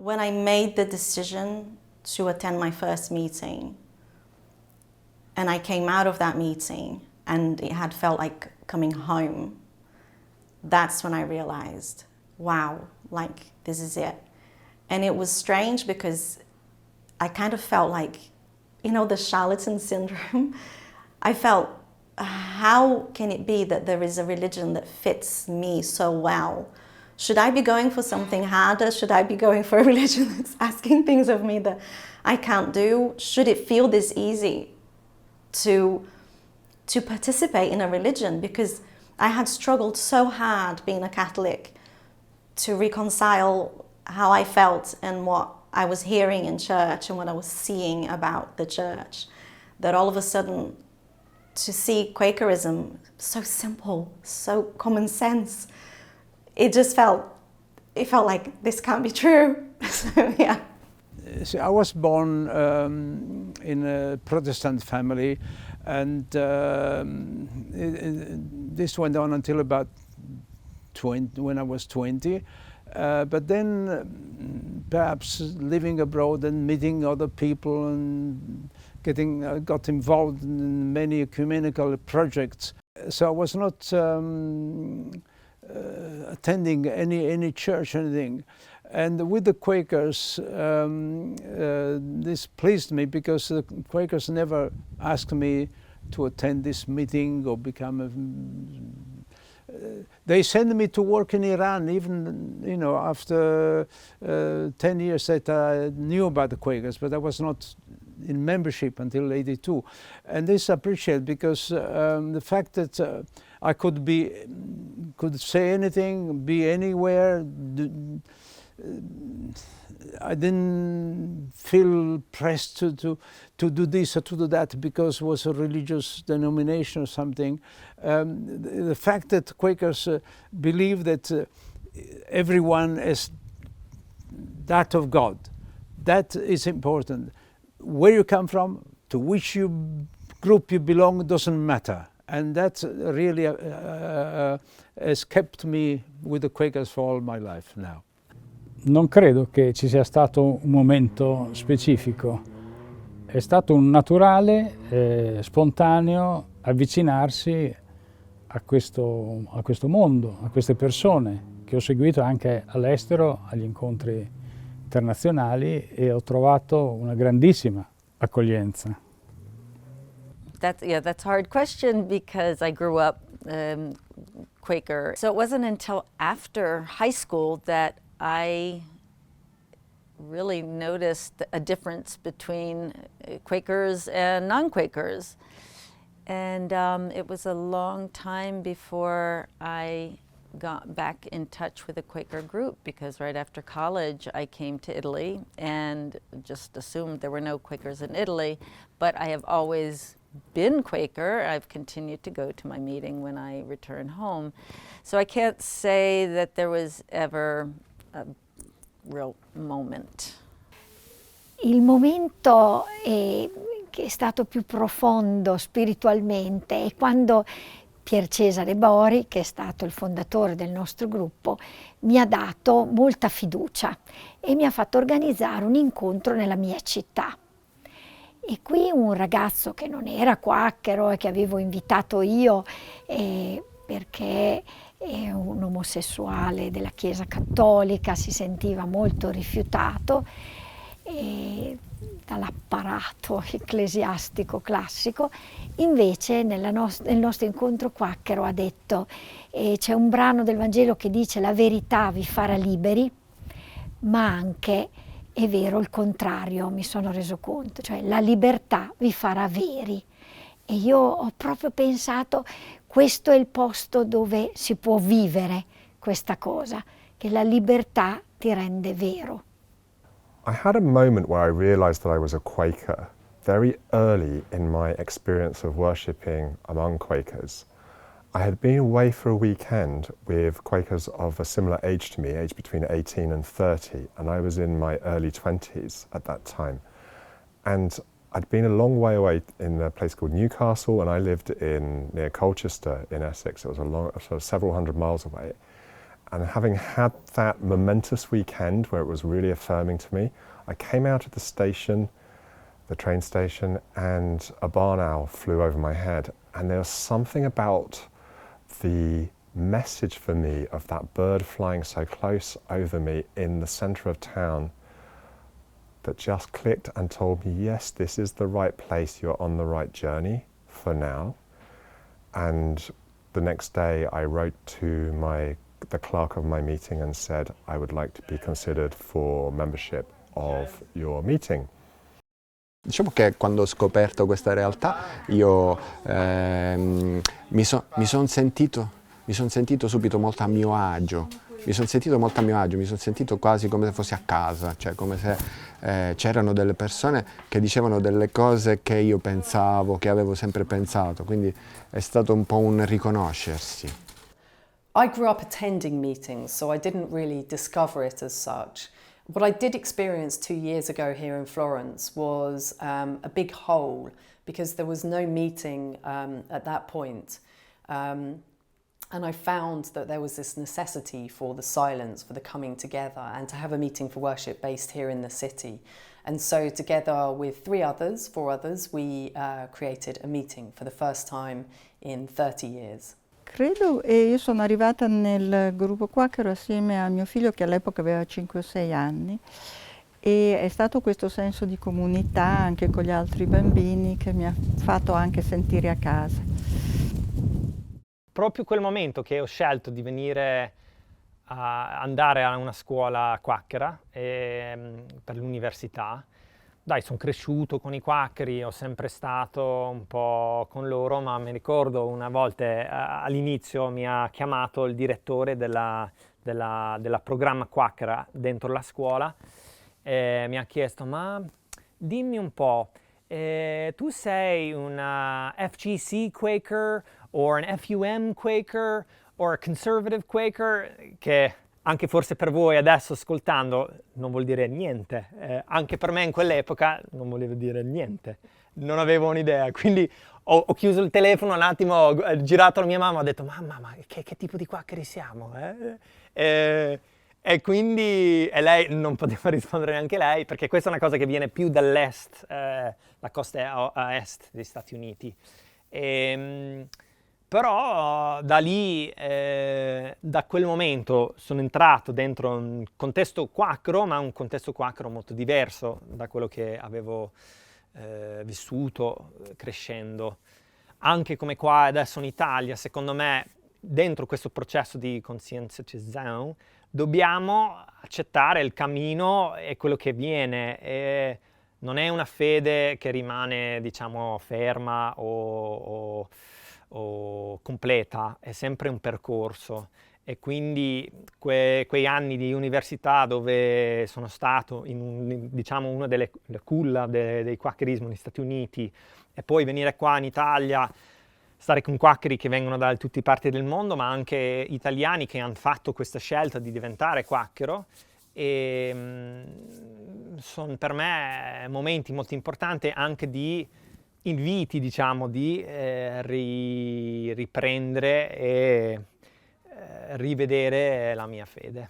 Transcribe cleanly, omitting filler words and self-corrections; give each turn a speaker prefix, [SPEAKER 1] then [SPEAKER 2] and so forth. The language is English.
[SPEAKER 1] When I made the decision to attend my first meeting, and I came out of that meeting and it had felt like coming home, that's when I realized, wow, like this is it. And it was strange because I kind of felt like, you know, the charlatan syndrome. I felt, how can it be that there is a religion that fits me so well? Should I be going for something harder? Should I be going for a religion that's asking things of me that I can't do? Should it feel this easy to participate in a religion? Because I had struggled so hard being a Catholic to reconcile how I felt and what I was hearing in church and what I was seeing about the church, that all of a sudden to see Quakerism so simple, so common sense, it felt like this can't be true. So, yeah.
[SPEAKER 2] See, I was born in a Protestant family, and this went on until about 20, when I was 20. But then perhaps living abroad and meeting other people and got involved in many ecumenical projects. So I was not attending any church or anything. And with the Quakers, this pleased me because the Quakers never asked me to attend this meeting or become a... They sent me to work in Iran, even, you know, after 10 years that I knew about the Quakers, but I was not in membership until '82. And this I appreciate because the fact that I could say anything, be anywhere, I didn't feel pressed to do this or to do that because it was a religious denomination or something. The fact that Quakers believe that everyone is that of God, that is important. Where you come from, to which group you belong, doesn't matter. And that really has kept me with the Quakers for all my life now.
[SPEAKER 3] Non credo che ci sia stato un momento specifico, è stato un naturale, spontaneo avvicinarsi a questo mondo, a queste persone che ho seguito anche all'estero, agli incontri internazionali, e ho trovato una grandissima accoglienza.
[SPEAKER 4] That's a hard question because I grew up Quaker. So it wasn't until after high school that I really noticed a difference between Quakers and non-Quakers. And it was a long time before I got back in touch with a Quaker group, because right after college I came to Italy and just assumed there were no Quakers in Italy, but I have always been Quaker. I've continued to go to my meeting when I return home. So I can't say that there was ever a real moment.
[SPEAKER 5] Il momento che è stato più profondo spiritualmente è quando Pier Cesare Bori, che è stato il fondatore del nostro gruppo, mi ha dato molta fiducia e mi ha fatto organizzare un incontro nella mia città. E qui un ragazzo che non era quacchero e che avevo invitato io perché è un omosessuale della Chiesa Cattolica, si sentiva molto rifiutato dall'apparato ecclesiastico classico, invece nel nostro incontro quacchero ha detto c'è un brano del Vangelo che dice la verità vi farà liberi, ma anche è vero il contrario, mi sono reso conto, cioè la libertà vi farà veri. E io ho proprio pensato, questo è il posto dove si può vivere questa cosa, che la libertà ti rende vero.
[SPEAKER 6] I had a moment where I realized that I was a Quaker very early in my experience of worshipping among Quakers. I had been away for a weekend with Quakers of a similar age to me, aged between 18 and 30, and I was in my early 20s at that time. And I'd been a long way away in a place called Newcastle, and I lived near Colchester in Essex. It was sort of several hundred miles away. And having had that momentous weekend where it was really affirming to me, I came out of the station, the train station, and a barn owl flew over my head. And there was something about the message for me of that bird flying so close over me in the centre of town that just clicked and told me, yes, this is the right place, you're on the right journey for now. And the next day I wrote to the clerk of my meeting and said, I would like to be considered for membership of your meeting.
[SPEAKER 7] Diciamo che quando ho scoperto questa realtà io mi sono sentito subito molto a mio agio, mi sono sentito quasi come se fossi a casa, cioè come se c'erano delle persone che dicevano delle cose che io pensavo, che avevo sempre pensato, quindi è stato un po' un riconoscersi.
[SPEAKER 8] I grew up attending meetings, so I didn't really discover it as such. What I did experience 2 years ago here in Florence was a big hole, because there was no meeting at that point. And I found that there was this necessity for the silence, for the coming together, and to have a meeting for worship based here in the city. And so together with 4 others, we created a meeting for the first time in 30 years.
[SPEAKER 9] Credo, e io sono arrivata nel gruppo Quaker assieme a mio figlio che all'epoca aveva 5 o 6 anni, e è stato questo senso di comunità anche con gli altri bambini che mi ha fatto anche sentire a casa.
[SPEAKER 10] Proprio quel momento che ho scelto di venire andare a una scuola quacchera per l'università, dai, sono cresciuto con i quaccheri, ho sempre stato un po' con loro, ma mi ricordo una volta all'inizio mi ha chiamato il direttore della programma quacchera dentro la scuola e mi ha chiesto, ma dimmi un po', tu sei una FGC Quaker o un FUM Quaker o un conservative Quaker, che anche forse per voi adesso ascoltando non vuol dire niente, anche per me in quell'epoca non voleva dire niente, non avevo un'idea, quindi ho chiuso il telefono un attimo, ho girato alla mia mamma, ho detto mamma, ma che tipo di quaccheri siamo? E quindi lei non poteva rispondere neanche lei, perché questa è una cosa che viene più dall'est, la costa a est degli Stati Uniti. Però da lì, da quel momento sono entrato dentro un contesto quacchero, ma un contesto quacchero molto diverso da quello che avevo vissuto crescendo. Anche come qua adesso in Italia, secondo me, dentro questo processo di conscientizzazione, dobbiamo accettare il cammino e quello che viene. E non è una fede che rimane, diciamo, ferma o completa, è sempre un percorso, e quindi quei anni di università dove sono stato in diciamo una delle culla dei quakerismo negli Stati Uniti, e poi venire qua in Italia, stare con quakeri che vengono da tutte le parti del mondo, ma anche italiani che hanno fatto questa scelta di diventare quakero, e sono per me momenti molto importanti anche di inviti, diciamo, di riprendere e rivedere la mia fede.